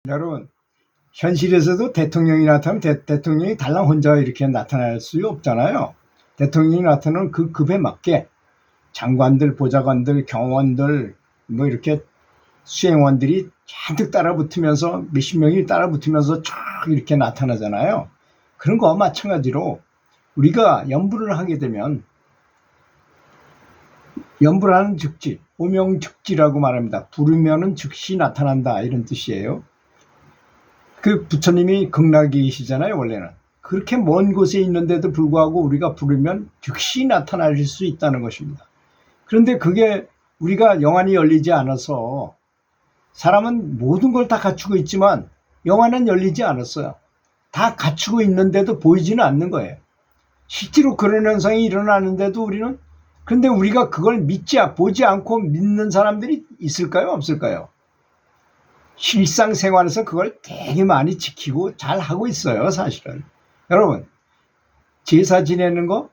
여러분, 현실에서도 대통령이 나타나면 대통령이 달랑 혼자 이렇게 나타날 수 없잖아요. 대통령이 나타나는 그 급에 맞게 장관들, 보좌관들, 경호원들, 뭐 이렇게 수행원들이 잔뜩 따라붙으면서 몇십 명이 따라붙으면서 쫙 이렇게 나타나잖아요. 그런 거와 마찬가지로 우리가 연부를 하게 되면, 연부를 하는 즉지, 오명즉지라고 말합니다. 부르면은 즉시 나타난다, 이런 뜻이에요. 그 부처님이 극락이시잖아요, 원래는. 그렇게 먼 곳에 있는데도 불구하고 우리가 부르면 즉시 나타날 수 있다는 것입니다. 그런데 그게 우리가 영안이 열리지 않아서, 사람은 모든 걸 다 갖추고 있지만 영안은 열리지 않았어요. 다 갖추고 있는데도 보이지는 않는 거예요. 실제로 그런 현상이 일어나는데도 우리는, 근데 우리가 그걸 보지 않고 믿는 사람들이 있을까요, 없을까요? 일상생활에서 그걸 되게 많이 지키고 잘 하고 있어요, 사실은. 여러분, 제사 지내는 거,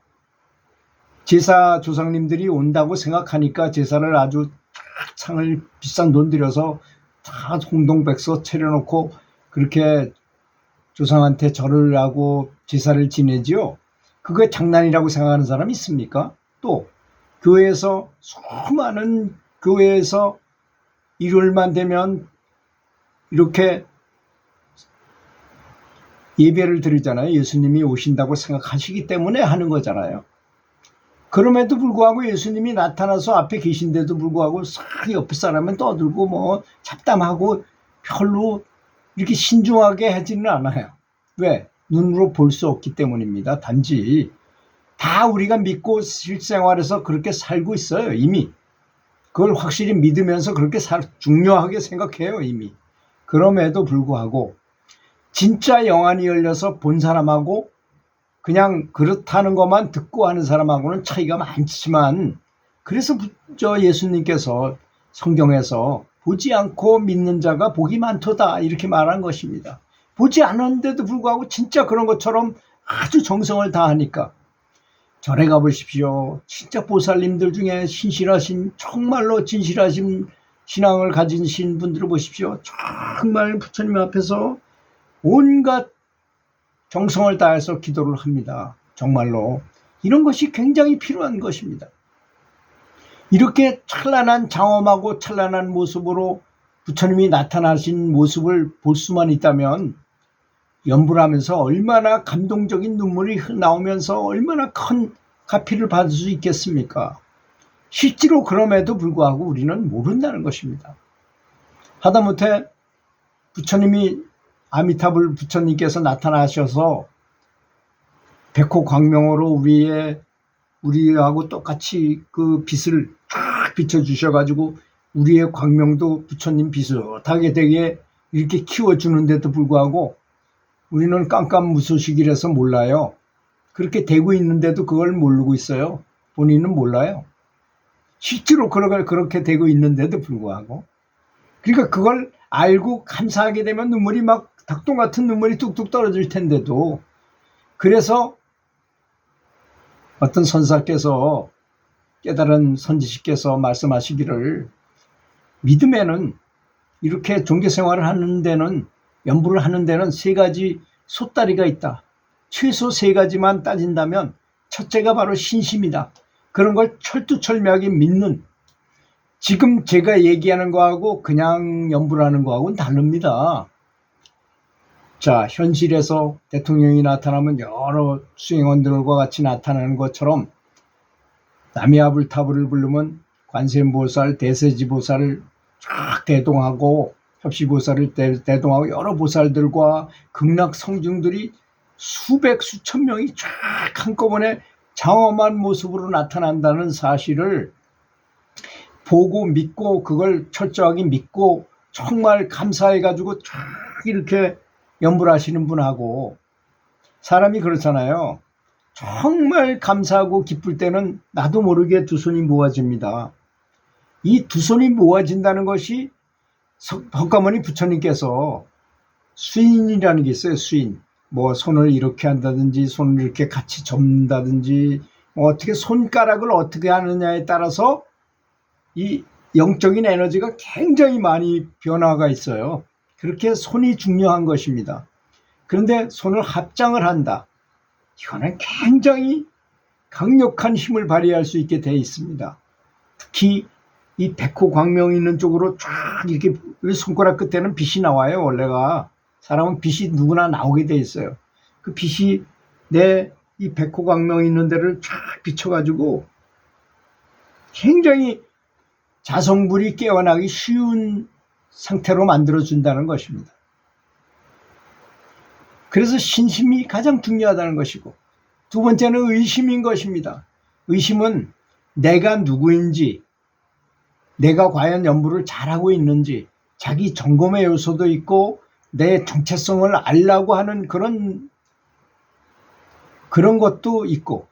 제사 조상님들이 온다고 생각하니까 제사를 아주 상을 비싼 돈 들여서 다 홍동백서 차려놓고 그렇게 조상한테 절을 하고 제사를 지내지요. 그게 장난이라고 생각하는 사람이 있습니까? 또 교회에서, 수많은 교회에서 일요일만 되면 이렇게 예배를 드리잖아요. 예수님이 오신다고 생각하시기 때문에 하는 거잖아요. 그럼에도 불구하고 예수님이 나타나서 앞에 계신데도 불구하고 싹 옆에 사람은 떠들고 뭐 잡담하고 별로 이렇게 신중하게 하지는 않아요. 왜? 눈으로 볼 수 없기 때문입니다. 단지 다 우리가 믿고 실생활에서 그렇게 살고 있어요, 이미. 그걸 확실히 믿으면서 그렇게 중요하게 생각해요, 이미. 그럼에도 불구하고 진짜 영안이 열려서 본 사람하고 그냥 그렇다는 것만 듣고 하는 사람하고는 차이가 많지만, 그래서 예수님께서 성경에서 보지 않고 믿는 자가 복이 많도다, 이렇게 말한 것입니다. 보지 않았는데도 불구하고 진짜 그런 것처럼 아주 정성을 다하니까. 절에 가보십시오. 진짜 보살님들 중에 신실하신, 정말로 진실하신 신앙을 가지신 분들을 보십시오. 정말 부처님 앞에서 온갖 정성을 다해서 기도를 합니다. 정말로 이런 것이 굉장히 필요한 것입니다. 이렇게 찬란한 장엄하고 찬란한 모습으로 부처님이 나타나신 모습을 볼 수만 있다면 연부를 하면서 얼마나 감동적인 눈물이 나오면서 얼마나 큰 가피를 받을 수 있겠습니까? 실제로 그럼에도 불구하고 우리는 모른다는 것입니다. 하다못해 부처님이, 아미타불 부처님께서 나타나셔서 백호광명으로 우리하고 똑같이 그 빛을 쫙 비춰주셔가지고 우리의 광명도 부처님 비슷하게 되게 이렇게 키워주는데도 불구하고 우리는 깜깜무소식이라서 몰라요. 그렇게 되고 있는데도 그걸 모르고 있어요. 본인은 몰라요. 실제로 그렇게 되고 있는데도 불구하고. 그러니까 그걸 알고 감사하게 되면 눈물이 막 닭똥 같은 눈물이 뚝뚝 떨어질 텐데도, 그래서 어떤 선사께서, 깨달은 선지식께서 말씀하시기를, 믿음에는 이렇게 종교생활을 하는 데는, 연부를 하는 데는 세 가지 소다리가 있다. 최소 세 가지만 따진다면 첫째가 바로 신심이다. 그런 걸 철두철미하게 믿는, 지금 제가 얘기하는 거하고 그냥 연부를 하는 거하고는 다릅니다. 자, 현실에서 대통령이 나타나면 여러 수행원들과 같이 나타나는 것처럼 나미아불타불을 부르면 관세음보살, 대세지보살을 쫙 대동하고, 협시보살을 대동하고 여러 보살들과 극락성중들이 수백 수천 명이 쫙 한꺼번에 장엄한 모습으로 나타난다는 사실을 보고 믿고, 그걸 철저하게 믿고 정말 감사해가지고 쫙 이렇게 연부를 하시는 분하고, 사람이 그렇잖아요. 정말 감사하고 기쁠 때는 나도 모르게 두 손이 모아집니다. 이 두 손이 모아진다는 것이 법가모니 부처님께서 수인이라는 게 있어요. 수인. 뭐 손을 이렇게 한다든지 손을 이렇게 같이 접는다든지, 뭐 어떻게 손가락을 어떻게 하느냐에 따라서 이 영적인 에너지가 굉장히 많이 변화가 있어요. 그렇게 손이 중요한 것입니다. 그런데 손을 합장을 한다. 이거는 굉장히 강력한 힘을 발휘할 수 있게 되어 있습니다. 특히 이 백호 광명 있는 쪽으로 쫙 이렇게 손가락 끝에는 빛이 나와요. 원래가 사람은 빛이 누구나 나오게 돼 있어요. 그 빛이 내 이 백호 광명 있는 데를 쫙 비춰가지고 굉장히 자성불이 깨어나기 쉬운 상태로 만들어준다는 것입니다. 그래서 신심이 가장 중요하다는 것이고, 두 번째는 의심인 것입니다. 의심은 내가 누구인지, 내가 과연 연부를 잘하고 있는지, 자기 점검의 요소도 있고 내 정체성을 알려고 하는 그런 것도 있고,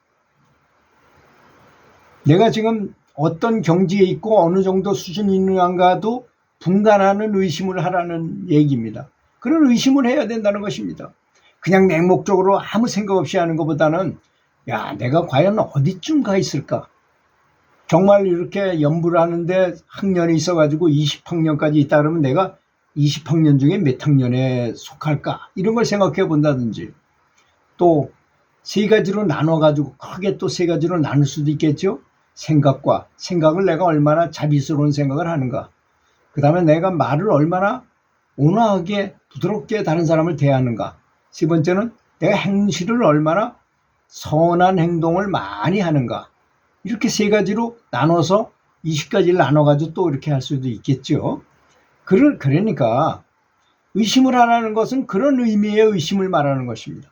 내가 지금 어떤 경지에 있고 어느 정도 수준이 있는가도 분간하는 의심을 하라는 얘기입니다. 그런 의심을 해야 된다는 것입니다. 그냥 맹목적으로 아무 생각 없이 하는 것보다는 야, 내가 과연 어디쯤 가 있을까? 정말 이렇게 연부를 하는데 학년이 있어가지고 20학년까지 있다 그러면 내가 20학년 중에 몇 학년에 속할까? 이런 걸 생각해 본다든지, 또 세 가지로 나눠가지고 크게 또 세 가지로 나눌 수도 있겠죠. 생각을 내가 얼마나 자비스러운 생각을 하는가, 그 다음에 내가 말을 얼마나 온화하게 부드럽게 다른 사람을 대하는가, 세 번째는 내가 행실을 얼마나 선한 행동을 많이 하는가, 이렇게 세 가지로 나눠서 20가지를 나눠가지고 또 이렇게 할 수도 있겠죠. 그러니까 의심을 하라는 것은 그런 의미의 의심을 말하는 것입니다.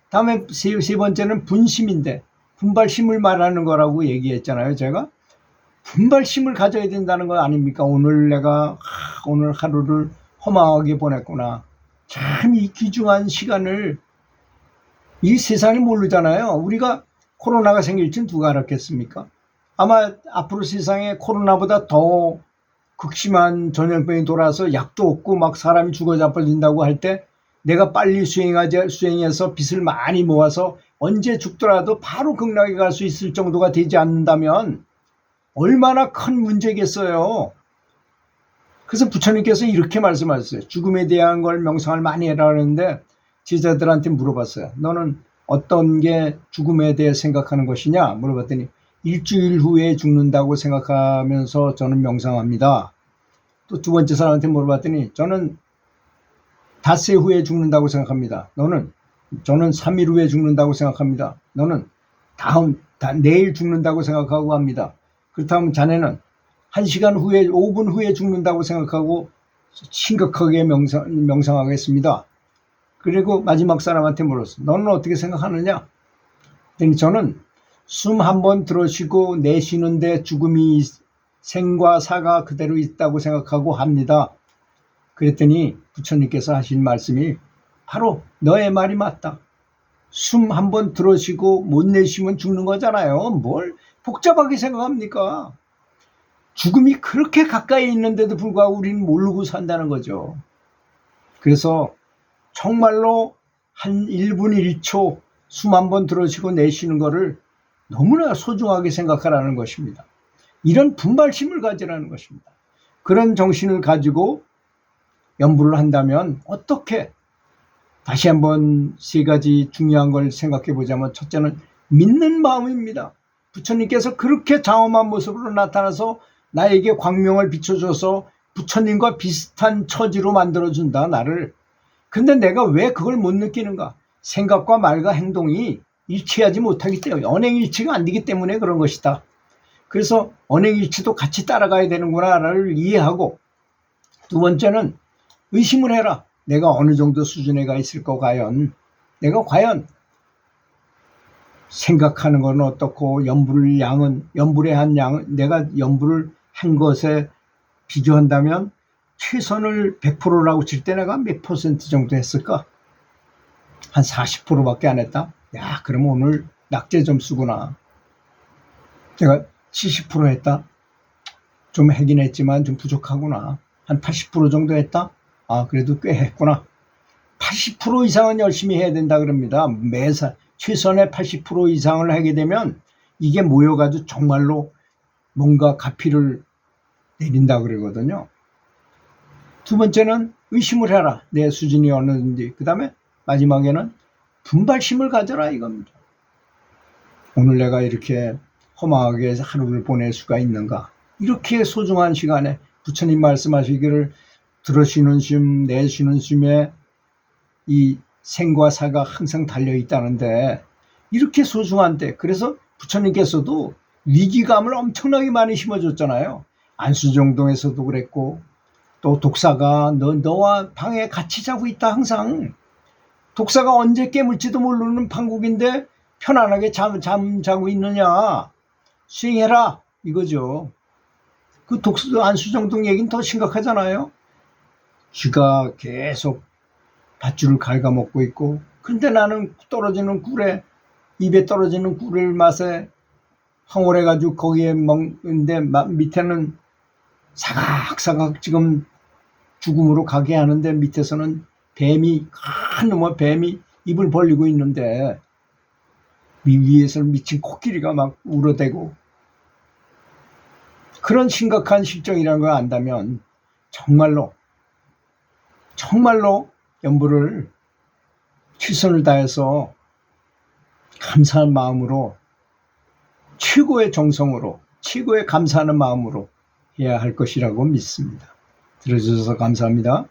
다음에 세 번째는 분심인데, 분발심을 말하는 거라고 얘기했잖아요. 제가 분발심을 가져야 된다는 거 아닙니까? 오늘 하루를 허망하게 보냈구나. 참 이 귀중한 시간을 이 세상이 모르잖아요. 우리가 코로나가 생길 줄 누가 알았겠습니까? 아마 앞으로 세상에 코로나보다 더 극심한 전염병이 돌아서 약도 없고 막 사람이 죽어 자빠진다고 할 때 내가 빨리 수행해서 빚을 많이 모아서 언제 죽더라도 바로 극락에 갈 수 있을 정도가 되지 않는다면 얼마나 큰 문제겠어요. 그래서 부처님께서 이렇게 말씀하셨어요. 죽음에 대한 걸 명상을 많이 해라 하는데 제자들한테 물어봤어요. 너는 어떤 게 죽음에 대해 생각하는 것이냐 물어봤더니 일주일 후에 죽는다고 생각하면서 저는 명상합니다. 또 두 번째 사람한테 물어봤더니 저는 닷새 후에 죽는다고 생각합니다. 저는 3일 후에 죽는다고 생각합니다. 너는 내일 죽는다고 생각하고 합니다. 그렇다면 자네는 1시간 후에 5분 후에 죽는다고 생각하고 심각하게 명상하겠습니다. 그리고 마지막 사람한테 물었어. 너는 어떻게 생각하느냐? 그랬더니 저는 숨 한 번 들어쉬고 내쉬는데 죽음이 생과 사가 그대로 있다고 생각하고 합니다. 그랬더니 부처님께서 하신 말씀이 바로 너의 말이 맞다. 숨 한 번 들어쉬고 못 내쉬면 죽는 거잖아요. 뭘 복잡하게 생각합니까? 죽음이 그렇게 가까이 있는데도 불구하고 우리는 모르고 산다는 거죠. 그래서 정말로 한 1분 1초 숨 한 번 들어쉬고 내쉬는 거를 너무나 소중하게 생각하라는 것입니다. 이런 분발심을 가지라는 것입니다. 그런 정신을 가지고 연부를 한다면 어떻게, 다시 한번 세 가지 중요한 걸 생각해 보자면, 첫째는 믿는 마음입니다. 부처님께서 그렇게 장엄한 모습으로 나타나서 나에게 광명을 비춰줘서 부처님과 비슷한 처지로 만들어준다, 나를. 근데 내가 왜 그걸 못 느끼는가? 생각과 말과 행동이 일치하지 못하기 때문에, 언행일치가 안 되기 때문에 그런 것이다. 그래서 언행일치도 같이 따라가야 되는구나를 이해하고, 두 번째는 의심을 해라. 내가 어느 정도 수준에 가 있을까, 내가 과연 생각하는 건 어떻고, 연불의 한 양은, 내가 연불을 한 것에 비교한다면 최선을 100%라고 칠 때 내가 몇 퍼센트 정도 했을까? 한 40%밖에 안 했다? 야, 그럼 오늘 낙제 점수구나. 내가 70% 했다? 좀 하긴 했지만 좀 부족하구나. 한 80% 정도 했다? 아, 그래도 꽤 했구나. 80% 이상은 열심히 해야 된다 그럽니다. 매사 최선의 80% 이상을 하게 되면 이게 모여가지고 정말로 뭔가 가피를 내린다 그러거든요. 두 번째는 의심을 해라. 내 수준이 어느인지. 그 다음에 마지막에는 분발심을 가져라 이겁니다. 오늘 내가 이렇게 허망하게 하루를 보낼 수가 있는가. 이렇게 소중한 시간에 부처님 말씀하시기를 들으시는 숨, 내쉬는 숨에 이 생과 사가 항상 달려있다는데 이렇게 소중한데, 그래서 부처님께서도 위기감을 엄청나게 많이 심어줬잖아요. 안수정동에서도 그랬고, 또 독사가 너와 방에 같이 자고 있다. 항상 독사가 언제 깨물지도 모르는 판국인데 편안하게 잠 자고 있느냐, 수행해라 이거죠. 그 안수정동 얘기는 더 심각하잖아요. 쥐가 계속 밧줄을 갉아먹고 있고, 근데 나는 떨어지는 꿀에, 입에 떨어지는 꿀을 맛에 황홀해가지고 거기에 먹는데 밑에는 사각사각 지금 죽음으로 가게 하는데 밑에서는 뱀이, 큰 놈의 뱀이 입을 벌리고 있는데 위에서는 미친 코끼리가 막 울어대고, 그런 심각한 실정이라는 걸 안다면 정말로 염불을 최선을 다해서 감사한 마음으로, 최고의 정성으로, 최고의 감사하는 마음으로 해야 할 것이라고 믿습니다. 들어주셔서 감사합니다.